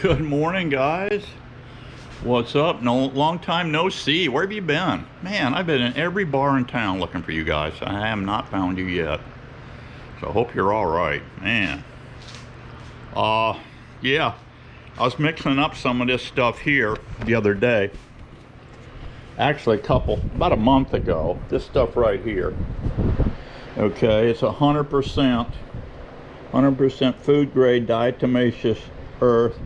Good morning, guys. What's up? No, long time no see. Where have you been? Man, I've been in every bar in town looking for you guys. I have not found you yet. So I hope you're all right, man. Yeah, I was mixing up some of this stuff here the other day. Actually, about a month ago. This stuff right here. Okay, it's 100% food grade diatomaceous earth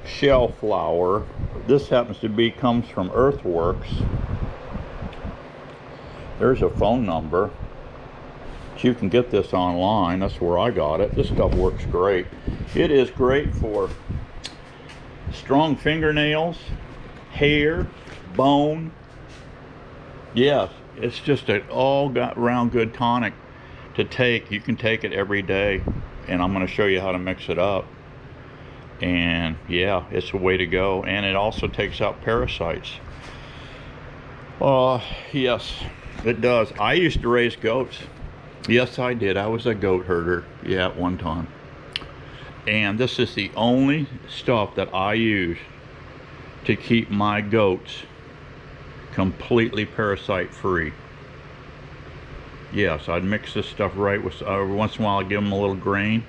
shell flour. This happens to comes from Earthworks. There's a phone number. You can get this online. That's where I got it. This stuff works great. It is great for strong fingernails, hair, bone. Yes, it's just an all-around good tonic to take. You can take it every day, and I'm going to show you how to mix it up. And yeah, it's a way to go. And it also takes out parasites. Yes, it does. I used to raise goats. Yes, I did. I was a goat herder, yeah, at one time. And this is the only stuff that I use to keep my goats completely parasite free. Yes, I'd mix this stuff right with, every once in a while I'd give them a little grain,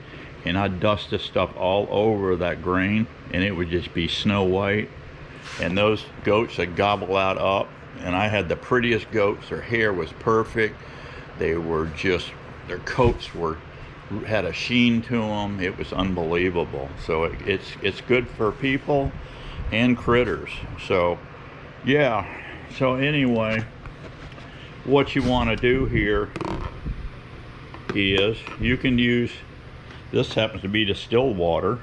and I'd dust this stuff all over that grain, and it would just be snow white. And those goats would gobble that up. And I had the prettiest goats. Their hair was perfect. They were just, their coats had a sheen to them. It was unbelievable. So it's good for people and critters. So yeah. So anyway, what you want to do here is you can use, this happens to be distilled water.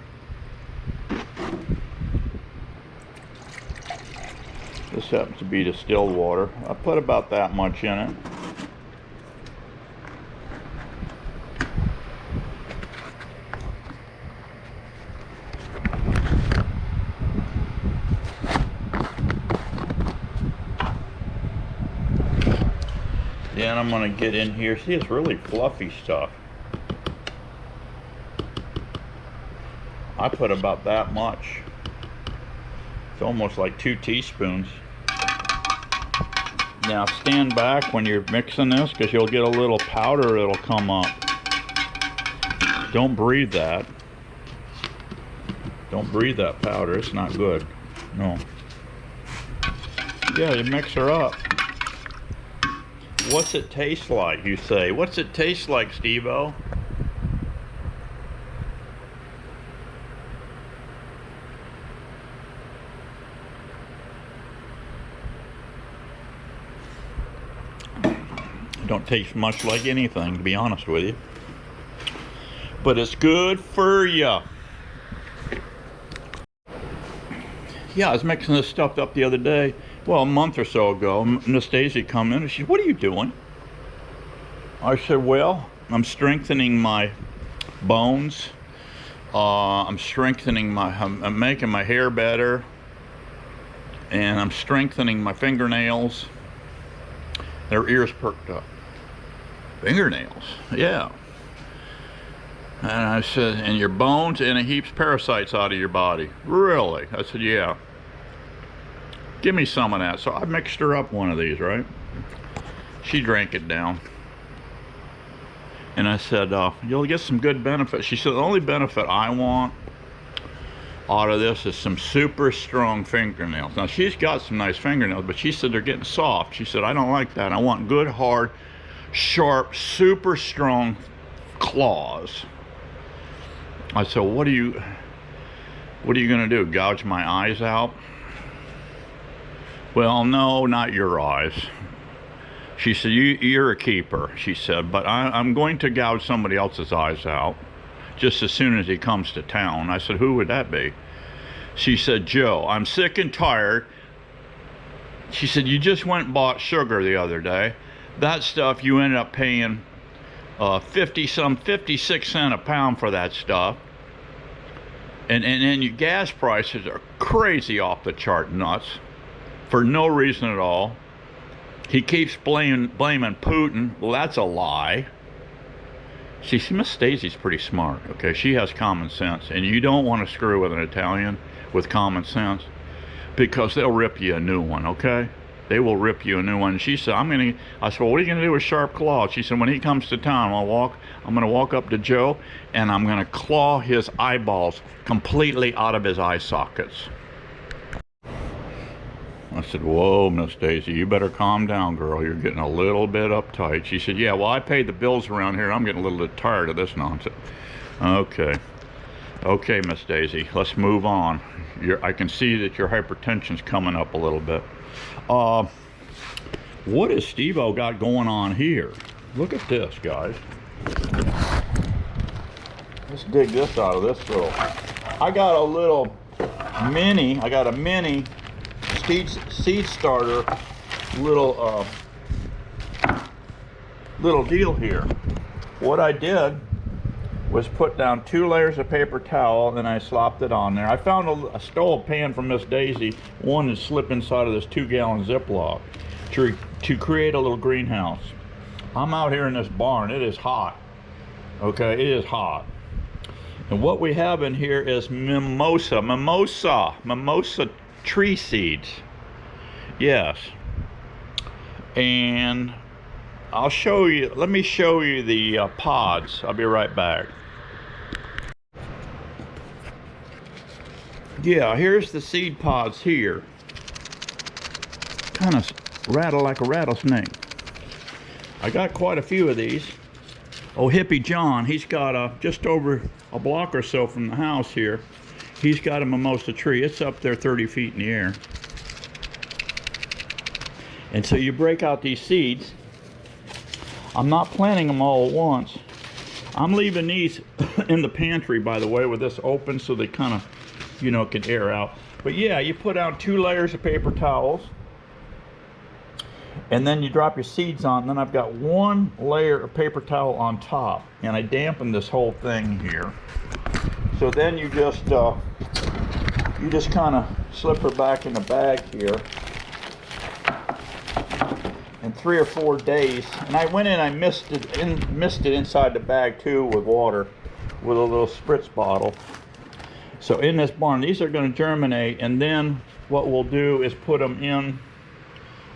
This happens to be distilled water. I put about that much in it. Then I'm going to get in here. See, it's really fluffy stuff. I put about that much. It's almost like 2 teaspoons. Now stand back when you're mixing this, because you'll get a little powder that'll come up. Don't breathe that. Don't breathe that powder. It's not good. No. Yeah, you mix her up. What's it taste like, you say? What's it taste like, Steveo? Don't taste much like anything, to be honest with you. But it's good for you. Yeah, I was mixing this stuff up the other day. Well, a month or so ago, Miss Daisy come in and she said, "What are you doing?" I said, "Well, I'm strengthening my bones. I'm making my hair better. And I'm strengthening my fingernails." Their ears perked up. Fingernails, yeah. And I said, "And your bones, and it keeps parasites out of your body." "Really?" I said, "Yeah. Give me some of that." So I mixed her up one of these, right? She drank it down. And I said, "You'll get some good benefits." She said, "The only benefit I want out of this is some super strong fingernails." Now, she's got some nice fingernails, but she said they're getting soft. She said, "I don't like that. I want good, hard, sharp, super strong claws." I said, what are you gonna do, gouge my eyes out?" "Well, no, not your eyes." She said, you're a keeper," she said, "but I'm going to gouge somebody else's eyes out just as soon as he comes to town." I said, "Who would that be?" She said, "Joe. I'm sick and tired." She said, "You just went and bought sugar the other day. That stuff, you ended up paying 56 cents a pound for that stuff. And your gas prices are crazy off the chart nuts for no reason at all. He keeps blaming Putin." Well, that's a lie. See, Miss Stacy's pretty smart, okay? She has common sense, and you don't want to screw with an Italian with common sense, because they'll rip you a new one, okay? They will rip you a new one. She said, I said, well, what are you gonna do with sharp claws? She said, when he comes to town, I'm gonna walk up to Joe and I'm gonna claw his eyeballs completely out of his eye sockets. I said, whoa, Miss Daisy, you better calm down, girl. You're getting a little bit uptight. She said, yeah, well, I pay the bills around here. I'm getting a little bit tired of this nonsense. Okay. Okay, Miss Daisy, let's move on. I can see that your hypertension's coming up a little bit. What has Steveo got going on here? Look at this, guys. Let's dig this out of this little. I got a mini seed starter little deal here. What I did was put down 2 layers of paper towel, and I slopped it on there. I found I stole a pan from Miss Daisy, one to slip inside of this 2-gallon Ziploc to create a little greenhouse. I'm out here in this barn. It is hot. Okay, it is hot. And what we have in here is mimosa tree seeds. Yes. And I'll show you, let me show you the pods. I'll be right back. Yeah, here's the seed pods here. Kind of rattle like a rattlesnake. I got quite a few of these. Oh, Hippie John, he's got just over a block or so from the house here. He's got a mimosa tree. It's up there 30 feet in the air. And so you break out these seeds. I'm not planting them all at once. I'm leaving these in the pantry, by the way, with this open so they kind of, you know, can air out. But yeah, you put out 2 layers of paper towels, and then you drop your seeds on. And then I've got 1 layer of paper towel on top, and I dampen this whole thing here. So then you just kind of slip her back in the bag here. In 3 or 4 days, and I went in, I missed it inside the bag too with water, with a little spritz bottle. So in this barn, these are going to germinate, and then what we'll do is put them in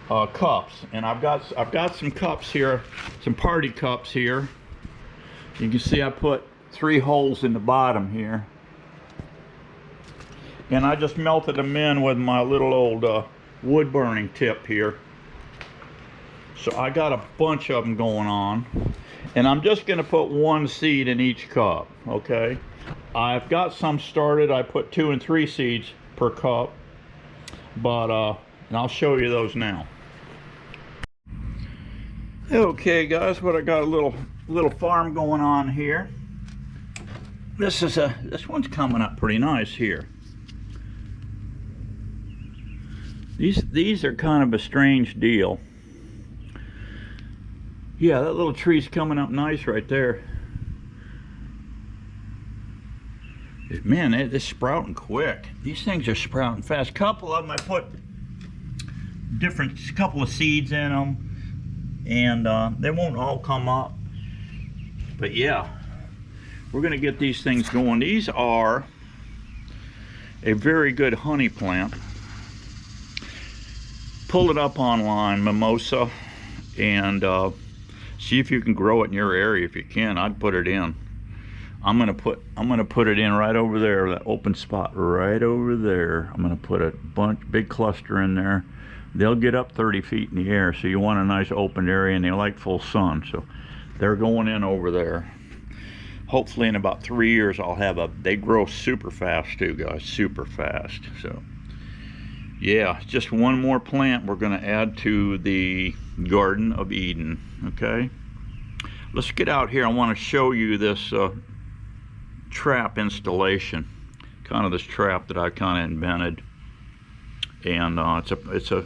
cups. And I've got some cups here, some party cups here. You can see I put 3 holes in the bottom here, and I just melted them in with my little old wood burning tip here. So I got a bunch of them going on, and I'm just going to put 1 seed in each cup. Okay, I've got some started. I put 2 and 3 seeds per cup, but and I'll show you those now. Okay, guys, what I got a little farm going on here. This one's coming up pretty nice here. These are kind of a strange deal. Yeah, that little tree's coming up nice right there. Man, they're sprouting quick. These things are sprouting fast. Couple of them, I put couple of seeds in them, and they won't all come up. But yeah, we're gonna get these things going. These are a very good honey plant. Pull it up online, mimosa, and see if you can grow it in your area. If you can, I'd put it in. I'm gonna put it in right over there, that open spot right over there. I'm gonna put a big cluster in there. They'll get up 30 feet in the air, so you want a nice open area, and they like full sun, so they're going in over there. Hopefully in about 3 years I'll have they grow super fast too, guys, super fast. So yeah, just 1 more plant we're gonna add to the Garden of Eden. Okay, let's get out here. I want to show you this trap installation, kind of this trap that I kind of invented, and it's a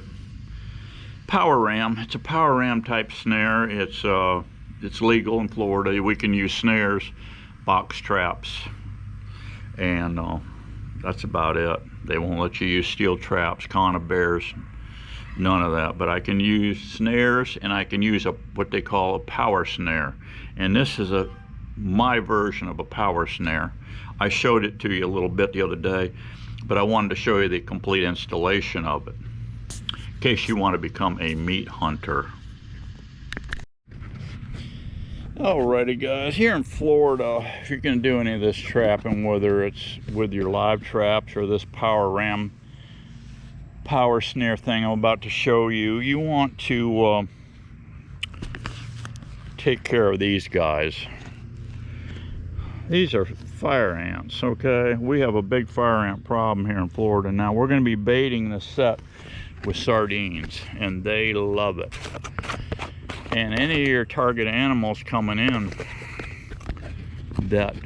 power ram. It's a power ram type snare. It's legal in Florida. We can use snares, box traps, and that's about it. They won't let you use steel traps, conibears, none of that. But I can use snares, and I can use what they call a power snare. And this is my version of a power snare. I showed it to you a little bit the other day. but I wanted to show you the complete installation of it in case you want to become a meat hunter. Alrighty guys, here in Florida, if you're going to do any of this trapping, whether it's with your live traps or this power snare thing I'm about to show you, you want to take care of these guys. These are fire ants, okay? We have a big fire ant problem here in Florida. Now we're going to be baiting the set with sardines, and they love it. And any of your target animals coming in that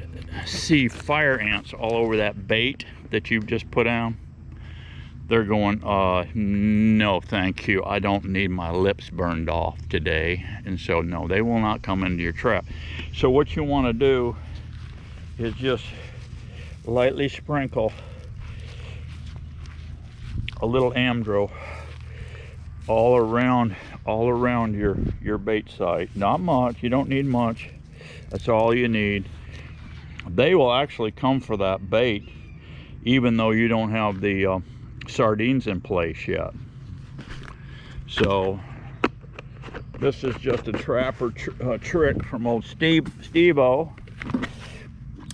see fire ants all over that bait that you've just put down, they're going, no thank you, I don't need my lips burned off today. And so no, they will not come into your trap. So what you want to do is just lightly sprinkle a little Amdro all around your bait site. Not much, you don't need much, that's all you need. They will actually come for that bait even though you don't have the sardines in place yet. So this is just a trapper trick from old Steveo.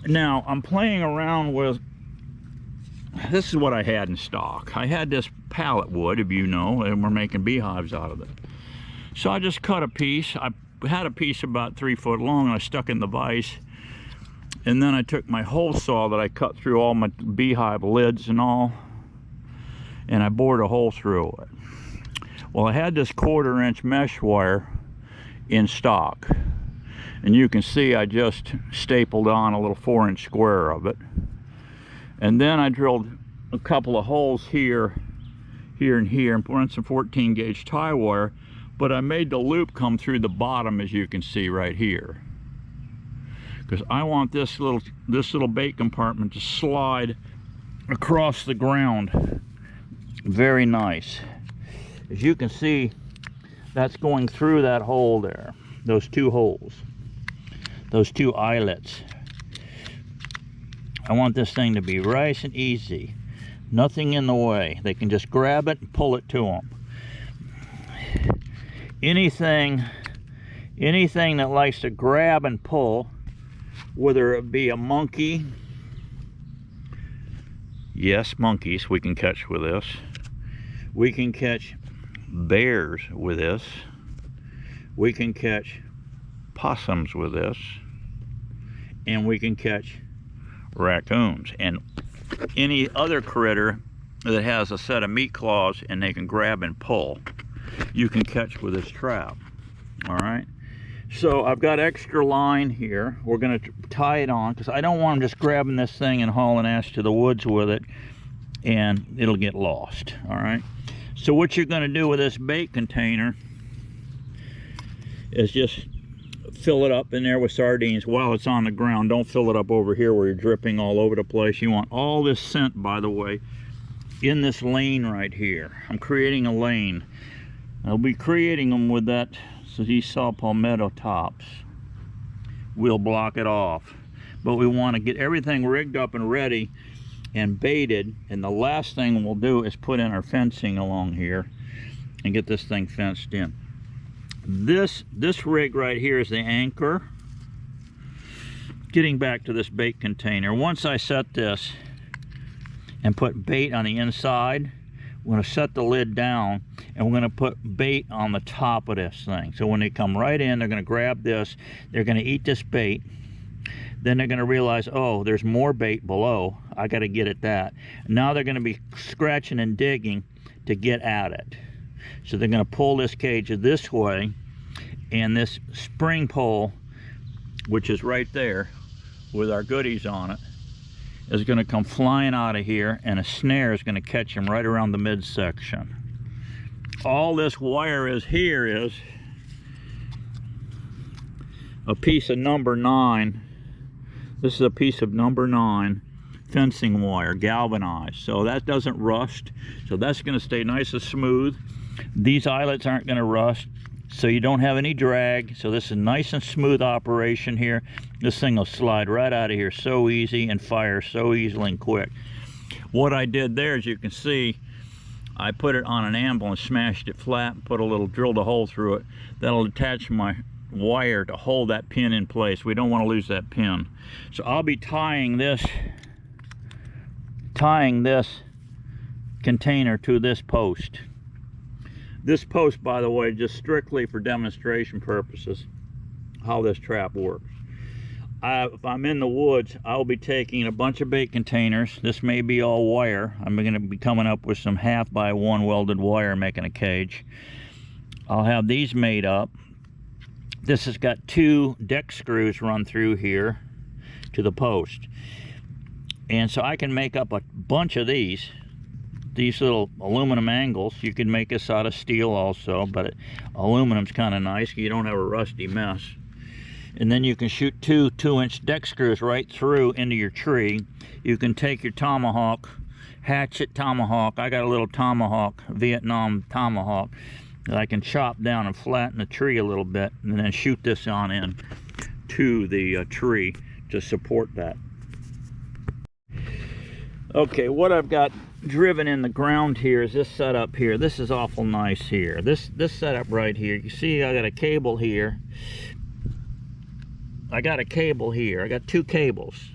Now I'm playing around with, this is what I had in stock. I had this pallet wood, if you know, and we're making beehives out of it. So I just cut a piece. I had a piece about 3 foot long, and I stuck in the vise. And then I took my hole saw that I cut through all my beehive lids and all, and I bored a hole through it. Well, I had this 1/4 inch mesh wire in stock, and you can see I just stapled on a little 4-inch square of it. And then I drilled a couple of holes here, and here, and run some 14 gauge tie wire, but I made the loop come through the bottom, as you can see right here, because I want this little bait compartment to slide across the ground. Very nice. As you can see, that's going through that hole there, those 2 holes, those 2 eyelets. I want this thing to be nice and easy, nothing in the way. They can just grab it and pull it to them. Anything that likes to grab and pull, whether it be a monkey, yes, monkeys we can catch with this. We can catch bears with this. We can catch possums with this. And we can catch raccoons and any other critter that has a set of meat claws and they can grab and pull, you can catch with this trap. All right, so I've got extra line here. We're going to tie it on because I don't want them just grabbing this thing and hauling ass to the woods with it and it'll get lost. All right, so what you're going to do with this bait container is just fill it up in there with sardines while it's on the ground. Don't fill it up over here where you're dripping all over the place. You want all this scent, by the way, in this lane right here. I'm creating a lane. I'll be creating them with that, so these saw palmetto tops. We'll block it off, but we want to get everything rigged up and ready and baited, and the last thing we'll do is put in our fencing along here and get this thing fenced in. This rig right here is the anchor. Getting back to this bait container, once I set this and put bait on the inside, we're going to set the lid down and we're going to put bait on the top of this thing. So when they come right in, they're going to grab this, they're going to eat this bait, then they're going to realize, oh, there's more bait below, I got to get at that. Now they're going to be scratching and digging to get at it. So they're going to pull this cage this way, and this spring pole, which is right there with our goodies on it, is going to come flying out of here, and a snare is going to catch him right around the midsection. All this wire is here is a piece of number 9. This is a piece of number 9 fencing wire, galvanized, so that doesn't rust. So that's going to stay nice and smooth. These eyelets aren't going to rust, so you don't have any drag. So this is a nice and smooth operation here. This thing will slide right out of here so easy and fire so easily and quick. What I did there, as you can see, I put it on an anvil and smashed it flat and drilled a hole through it. That'll attach my wire to hold that pin in place. We don't want to lose that pin. So I'll be tying this container to this post. This post, by the way, just strictly for demonstration purposes, how this trap works. If I'm in the woods, I'll be taking a bunch of bait containers. This may be all wire. I'm going to be coming up with some 1/2x1 welded wire, making a cage. I'll have these made up. This has got 2 deck screws run through here to the post. And so I can make up a bunch of these little aluminum angles. You can make this out of steel also, but aluminum's kind of nice. You don't have a rusty mess. And then you can shoot 2 2-inch deck screws right through into your tree. You can take your tomahawk, hatchet tomahawk. I got a little tomahawk, Vietnam tomahawk, that I can chop down and flatten the tree a little bit, and then shoot this on in to the tree to support that. Okay, what I've got driven in the ground here is this setup here. This is awful nice here. This setup right here. You see, I got a cable here. I got a cable here. I got 2 cables.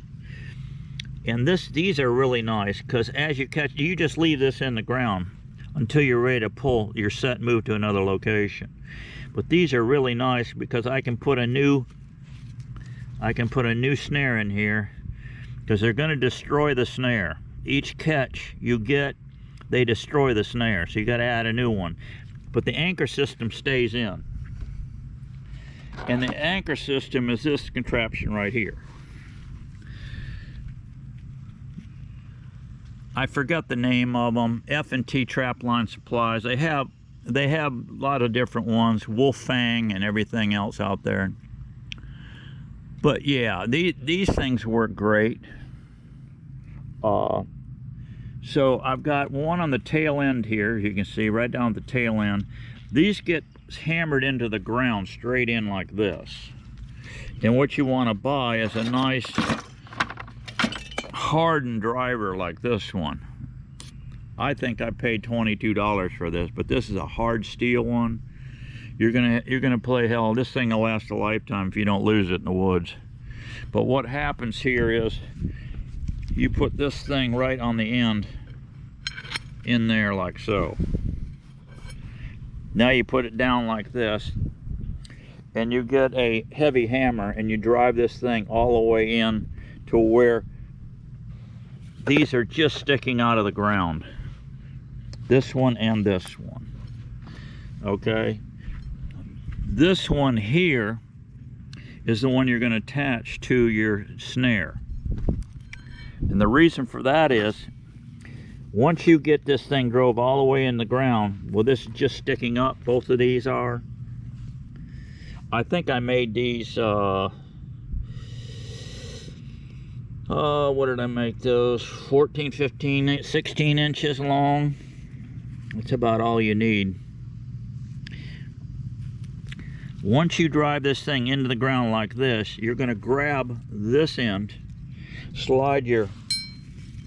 And these are really nice because as you catch, you just leave this in the ground until you're ready to pull your set and move to another location. But these are really nice because I can put a new snare in here, because they're going to destroy the snare. Each catch you get, they destroy the snare, so you got to add a new one. But the anchor system stays in. And the anchor system is this contraption right here. I forgot the name of them. F&T Trapline Supplies. They have a lot of different ones, Wolf Fang and everything else out there. But yeah, these things work great. So I've got one on the tail end here, as you can see, right down at the tail end. These get hammered into the ground straight in like this. And what you want to buy is a nice hardened driver like this one. I think I paid $22 for this, but this is a hard steel one. You're gonna play hell. This thing will last a lifetime if you don't lose it in the woods. But what happens here is you put this thing right on the end in there like so. Now you put it down like this, and you get a heavy hammer and you drive this thing all the way in to where these are just sticking out of the ground. This one and this one. Okay? This one here is the one you're going to attach to your snare. And the reason for that is, once you get this thing drove all the way in the ground, well, this is just sticking up, both of these are. I think I made these, what did I make those? 14, 15, 16 inches long. That's about all you need. Once you drive this thing into the ground like this, you're going to grab this end, slide your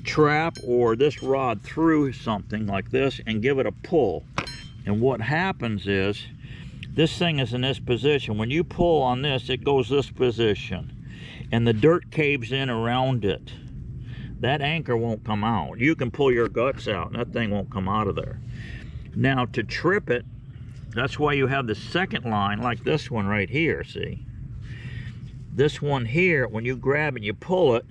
trap or this rod through something like this, and give it a pull. And what happens is, this thing is in this position. When you pull on this, it goes this position, and the dirt caves in around it. That anchor won't come out. You can pull your guts out, and that thing won't come out of there. Now, to trip it, that's why you have the second line, like this one right here, see? This one here, when you grab it and you pull it,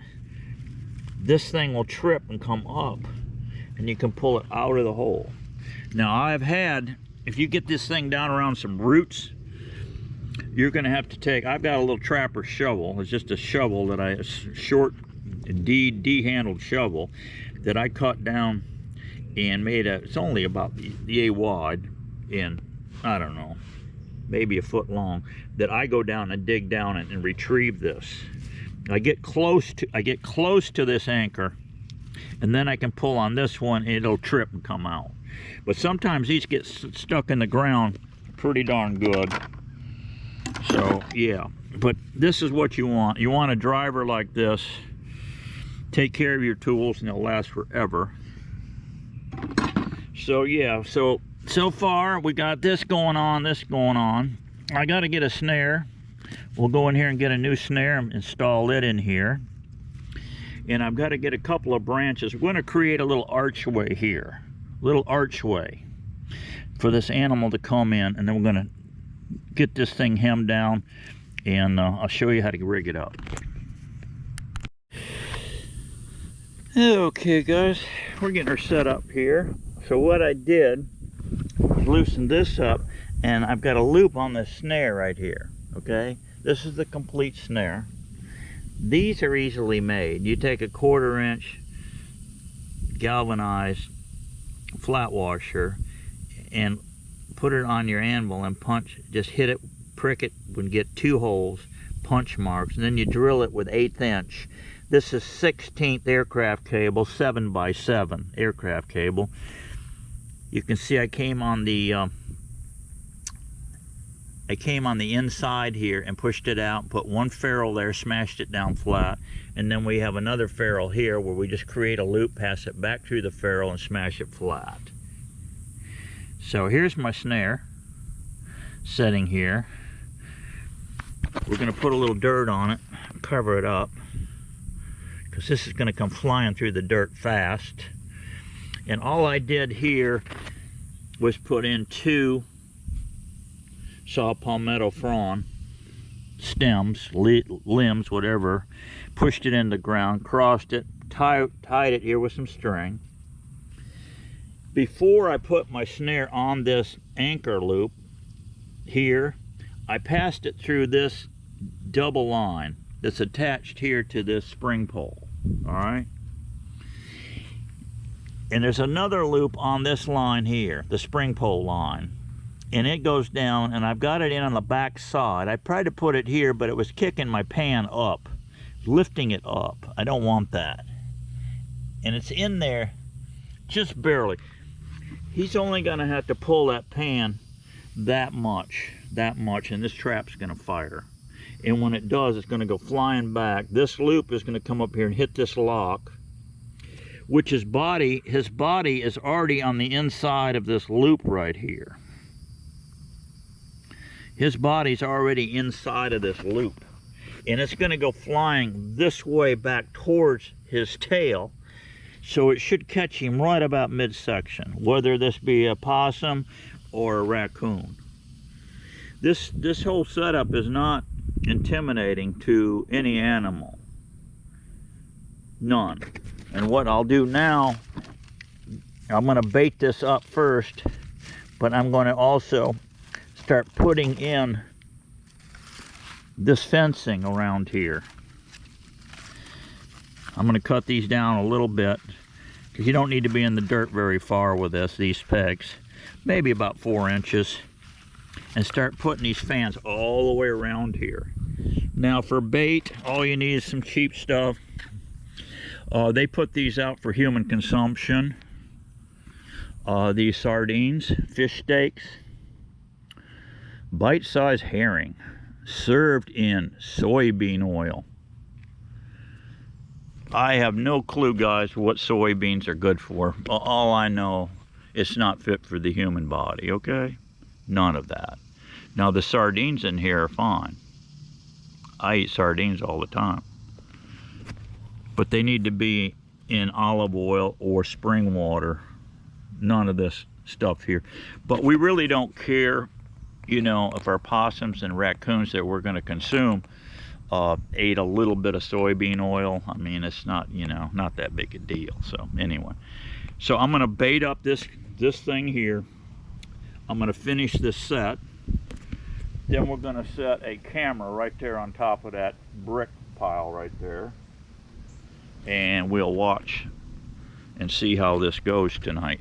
this thing will trip and come up, and you can pull it out of the hole. Now, I've had, if you get this thing down around some roots, you're going to have to take, I've got a little trapper shovel. It's just a shovel that a short D-handled shovel that I cut down and made a, it's only about the A wide, and I don't know, maybe a foot long, that I go down and dig down and retrieve this. I get close to this anchor, and then I can pull on this one and it'll trip and come out. But sometimes these get stuck in the ground pretty darn good. So yeah, but this is what you want. You want a driver like this Take care of your tools and they'll last forever. So yeah, so far we got this going on. I got to get a snare. We'll go in here and get a new snare and install it in here. And I've got to get a couple of branches. We're going to create a little archway here. Little archway for this animal to come in. And then we're going to get this thing hemmed down. And I'll show you how to rig it up. Okay guys, we're getting her set up here. So what I did was loosen this up. And I've got a loop on this snare right here. Okay, this is the complete snare. These are easily made. You take a 1/4 inch galvanized flat washer and put it on your anvil and punch, just hit it, prick it, and get 2 holes, punch marks, and then you drill it with 1/8 inch. This is 16th aircraft cable, 7x7 aircraft cable. You can see I came on the inside here and pushed it out, put 1 ferrule there, smashed it down flat, and then we have another ferrule here where we just create a loop, pass it back through the ferrule and smash it flat. So here's my snare setting here. We're going to put a little dirt on it, cover it up, because this is going to come flying through the dirt fast. And all I did here was put in 2 saw palmetto frond stems, limbs, whatever, pushed it in the ground, crossed it, tied it here with some string. Before I put my snare on this anchor loop here, I passed it through this double line that's attached here to this spring pole. All right, and there's another loop on this line here, the spring pole line, and it goes down, and I've got it in on the back side. I tried to put it here, but it was kicking my pan up, lifting it up. I don't want that. And it's in there just barely. He's only going to have to pull that pan that much, and this trap's going to fire. And when it does, it's going to go flying back. This loop is going to come up here and hit this lock, which his body is already on the inside of this loop right here. His body's already inside of this loop, and it's going to go flying this way back towards his tail, so it should catch him right about midsection, whether this be a possum or a raccoon. This whole setup is not intimidating to any animal, none. And what I'll do now, I'm going to bait this up first, but I'm going to also start putting in this fencing around here. I'm going to cut these down a little bit, because you don't need to be in the dirt very far with these pegs, maybe about 4 inches, and start putting these fans all the way around here. Now for bait, all you need is some cheap stuff. They put these out for human consumption. These sardines, fish steaks, bite-sized herring, served in soybean oil. I have no clue, guys, what soybeans are good for. All I know, it's not fit for the human body, okay? None of that. Now the sardines in here are fine. I eat sardines all the time. But they need to be in olive oil or spring water. None of this stuff here. But we really don't care, you know, if our possums and raccoons that we're going to consume ate a little bit of soybean oil. I mean, it's not, you know, not that big a deal. So anyway, so I'm going to bait up this thing here. I'm going to finish this set. Then we're going to set a camera right there on top of that brick pile right there. And we'll watch and see how this goes tonight.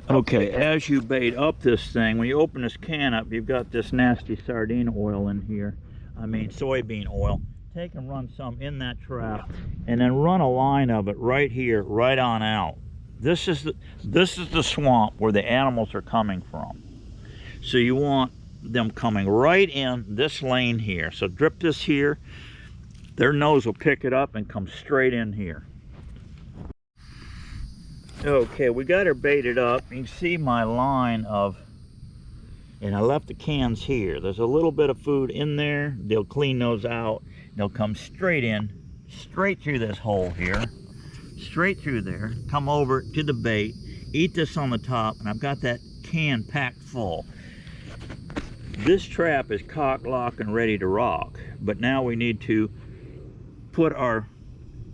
Okay, as you bait up this thing, when you open this can up, you've got this nasty sardine oil in here. I mean soybean oil. Take and run some in that trap, and then run a line of it right here, right on out. This is the swamp where the animals are coming from. So you want them coming right in this lane here. So drip this here, their nose will pick it up and come straight in here. Okay, we got her baited up. You can see my line of, and I left the cans here. There's a little bit of food in there. They'll clean those out. They'll come straight in, straight through this hole here, straight through there, come over to the bait, eat this on the top, and I've got that can packed full. This trap is cock, lock, and ready to rock, but now we need to put our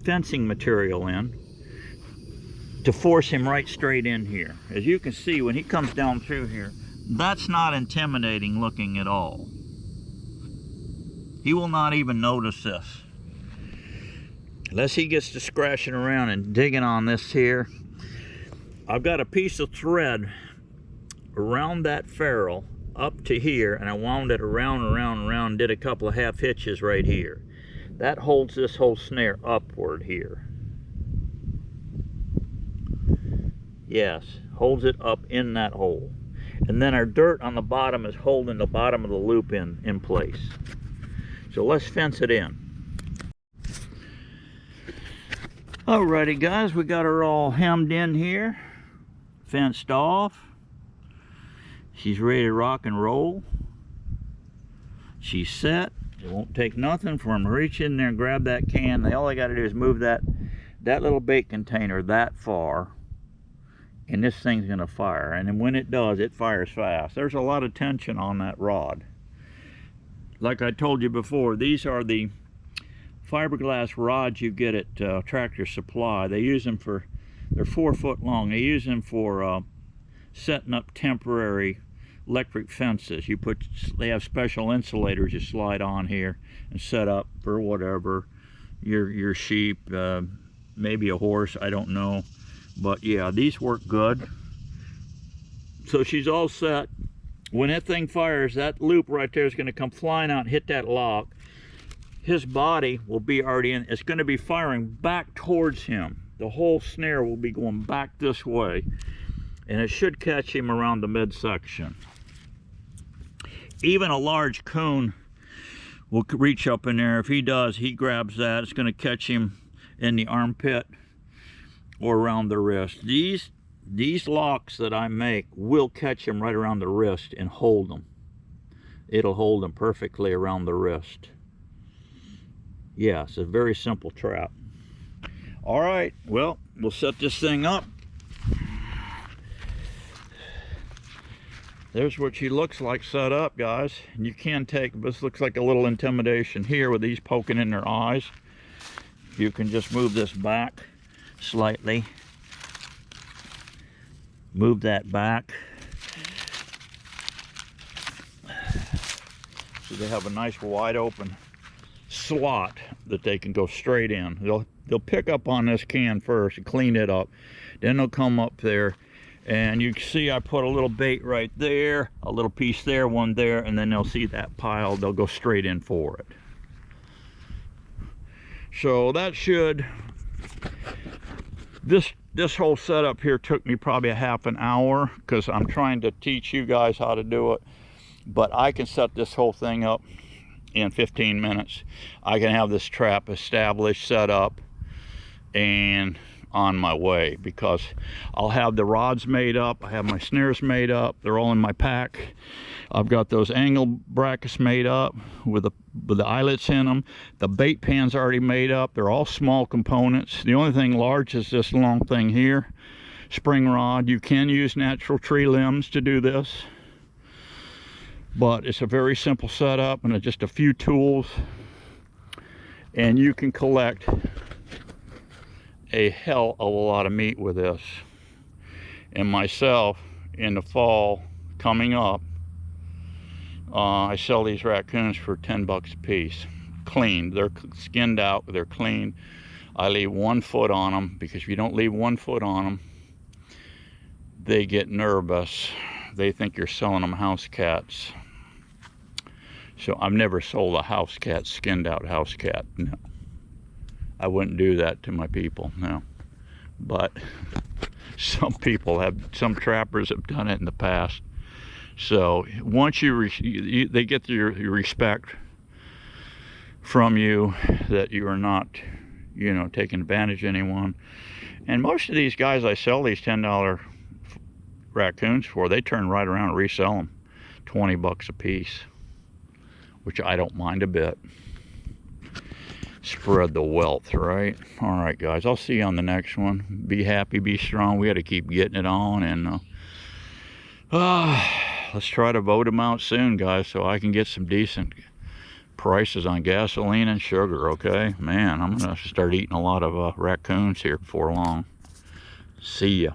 fencing material in to force him right straight in here. As you can see, when he comes down through here, that's not intimidating looking at all. He will not even notice this. Unless he gets to scratching around and digging on this here. I've got a piece of thread around that ferrule up to here, and I wound it around and around and around, did a couple of half hitches right here. That holds this whole snare upward here. Yes, holds it up in that hole. And then our dirt on the bottom is holding the bottom of the loop in place. So let's fence it in. Alrighty guys, we got her all hemmed in here, fenced off. She's ready to rock and roll. She's set. It won't take nothing for him to reach in there and grab that can. All I got to do is move that little bait container that far, and this thing's going to fire. And then when it does, it fires fast. There's a lot of tension on that rod. Like I told you before, these are the fiberglass rods you get at Tractor Supply. They use them for, they're 4 foot long. They use them for setting up temporary electric fences. They have special insulators you slide on here and set up for whatever, your sheep, maybe a horse, I don't know. But yeah, these work good. So she's all set. When that thing fires, that loop right there is going to come flying out and hit that lock. His body will be already in. It's going to be firing back towards him. The whole snare will be going back this way, and it should catch him around the midsection. Even a large coon will reach up in there. If he does, he grabs that. It's going to catch him in the armpit or around the wrist. These locks that I make will catch him right around the wrist and hold them. It'll hold him perfectly around the wrist. Yeah, it's a very simple trap. All right, well, we'll set this thing up. There's what she looks like set up, guys. And you can take, this looks like a little intimidation here with these poking in their eyes. You can just move this back slightly. Move that back. So they have a nice wide open slot that they can go straight in. They'll pick up on this can first and clean it up. Then they'll come up there, and you can see I put a little bait right there, a little piece there, one there, and then they'll see that pile. They'll go straight in for it. So that should, this whole setup here took me probably a half an hour because I'm trying to teach you guys how to do it. But I can set this whole thing up in 15 minutes. I can have this trap established, set up, and on my way, because I'll have the rods made up, I have my snares made up, they're all in my pack. I've got those angle brackets made up with the eyelets in them. The bait pan's already made up. They're all small components. The only thing large is this long thing here, spring rod. You can use natural tree limbs to do this, but it's a very simple setup and just a few tools, and you can collect a hell of a lot of meat with this. And myself, in the fall coming up, I sell these raccoons for 10 bucks a piece, clean. They're skinned out, they're clean. I leave 1 foot on them, because if you don't leave 1 foot on them, they get nervous. They think you're selling them house cats. So I've never sold a house cat, skinned out house cat, no. I wouldn't do that to my people, no. But some people have, some trappers have done it in the past. So once they get your respect from you, that you are not, you know, taking advantage of anyone. And most of these guys I sell these $10 raccoons for, they turn right around and resell them 20 bucks a piece, which I don't mind a bit. Spread the wealth, right? All right, guys, I'll see you on the next one. Be happy, be strong. We got to keep getting it on, and let's try to vote them out soon, guys, so I can get some decent prices on gasoline and sugar. Okay, man, I'm gonna start eating a lot of raccoons here before long. See ya.